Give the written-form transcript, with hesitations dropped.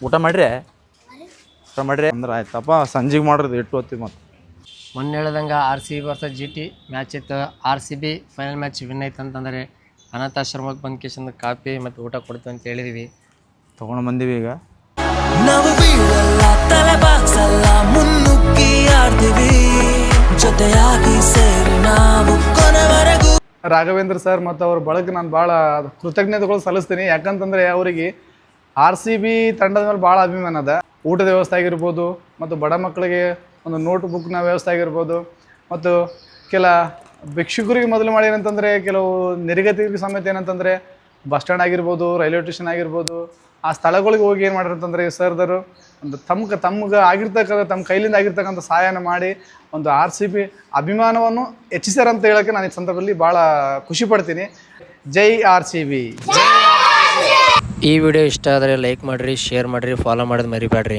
ಊಟ ಮಾಡ್ರಿ ಅಂದ್ರೆ ಆಯ್ತಪ್ಪ. ಸಂಜೆಗೆ ಮಾಡ್ರಿ ಇಟ್ಟು ಹೊತ್ತೀವಿ ಮತ್ತೆ. ಮೊನ್ನೆ ಹೇಳ್ದಂಗೆ RCB ವರ್ಸಸ್ GT ಮ್ಯಾಚ್ ಇತ್ತು. RCB ಫೈನಲ್ ಮ್ಯಾಚ್ ವಿನ್ ಆಯ್ತು ಅಂತಂದರೆ ಅನಾಥಾಶ್ರಮಕ್ಕೆ ಬಂದು ಕಿಶನ್ ಕಾಫಿ ಮತ್ತು ಊಟ ಕೊಡ್ತೀವಿ ಅಂತ ಹೇಳಿದ್ವಿ. ತೊಗೊಂಡು ಬಂದೀವಿ ಈಗ. ನಾವು ಬೀಳಲ್ಲ, ತಲೆ ಬಾಗ್ಸಲ್ಲ, ಮುನ್ನುಗ್ಗಿ ಆಡ್ತೀವಿ, ಜೊತೆಯಾಗಿ ಸೇರಿ ನಾವು ಕೊನೆವರೆಗೂ. ರಾಘವೇಂದ್ರ ಸರ್ ಮತ್ತು ಅವ್ರ ಬಳಗ ನಾನು ಭಾಳ ಕೃತಜ್ಞತೆಗಳು ಸಲ್ಲಿಸ್ತೀನಿ. ಯಾಕಂತಂದರೆ ಅವರಿಗೆ RCB ತಂಡದ ಮೇಲೆ ಭಾಳ ಅಭಿಮಾನ ಅದ. ಊಟದ ವ್ಯವಸ್ಥೆ ಆಗಿರ್ಬೋದು, ಮತ್ತು ಬಡ ಮಕ್ಕಳಿಗೆ ಒಂದು ನೋಟ್ ಬುಕ್ನ ವ್ಯವಸ್ಥೆ ಆಗಿರ್ಬೋದು, ಮತ್ತು ಕೆಲ ಭಿಕ್ಷುಕರಿಗೆ ಮೊದಲು ಮಾಡಿ ಏನಂತಂದರೆ ಕೆಲವು ನೆರಿಗತಿಗೆ ಸಮೇತ ಏನಂತಂದರೆ ಬಸ್ ಸ್ಟ್ಯಾಂಡ್ ಆಗಿರ್ಬೋದು, ರೈಲ್ವೆ ಸ್ಟೇಷನ್ ಆಗಿರ್ಬೋದು, ಆ ಸ್ಥಳಗಳಿಗೆ ಹೋಗಿ ಏನು ಮಾಡಿರ್ತಂದರೆ ಸರ್ದರು ಒಂದು ತಮ್ಗೆ ಆಗಿರ್ತಕ್ಕಂಥ ತಮ್ಮ ಕೈಲಿಂದ ಆಗಿರ್ತಕ್ಕಂಥ ಸಹಾಯನ ಮಾಡಿ ಒಂದು RCB ಅಭಿಮಾನವನ್ನು ಹೆಚ್ಚಿಸ್ಯಾರಂತ ಹೇಳೋಕ್ಕೆ ನಾನು ಈ ಸಂದರ್ಭದಲ್ಲಿ ಭಾಳ ಖುಷಿ ಪಡ್ತೀನಿ. ಜೈ RCB. ಈ ವಿಡಿಯೋ ಇಷ್ಟ ಆದರೆ ಲೈಕ್ ಮಾಡಿರಿ, ಶೇರ್ ಮಾಡಿರಿ, ಫಾಲೋ ಮಾಡೋದು ಮರಿಬೇಡ್ರಿ.